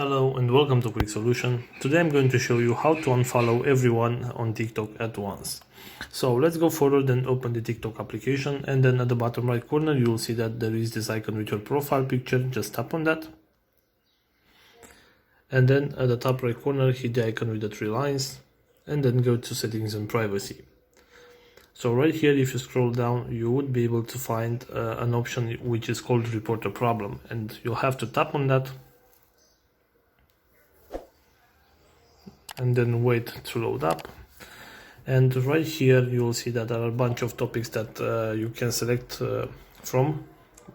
Hello and welcome to Quick Solution. Today I'm going to show you how to unfollow everyone on TikTok at once. So let's go forward and open the TikTok application, and then at the bottom right corner you will see that there is this icon with your profile picture. Just tap on that, and then at the top right corner hit the icon with the three lines, and then go to settings and privacy. So right here, if you scroll down, you would be able to find an option which is called report a problem, and you'll have to tap on that and then wait to load up. And right here you will see that there are a bunch of topics that you can select from,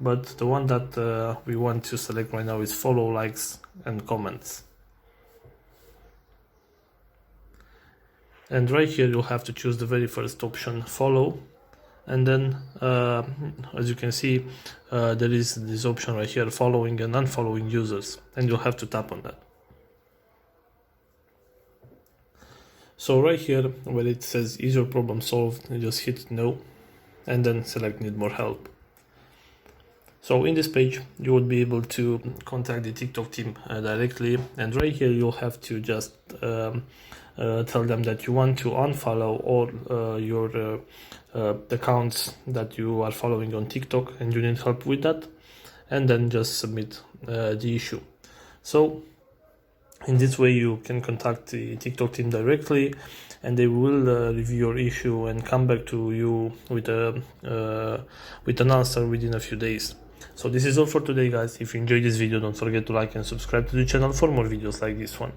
but the one that we want to select right now is follow, likes and comments. And right here you'll have to choose the very first option, follow, and then as you can see there is this option right here, following and unfollowing users, and you'll have to tap on that. So right here where it says is your problem solved, you just hit no and then select need more help. So in this page you would be able to contact the TikTok team directly, and right here you'll have to just tell them that you want to unfollow all your accounts that you are following on TikTok and you need help with that, and then just submit the issue. So in this way you can contact the TikTok team directly, and they will review your issue and come back to you with an answer within a few days. So this is all for today, guys. If you enjoyed this video, don't forget to like and subscribe to the channel for more videos like this one.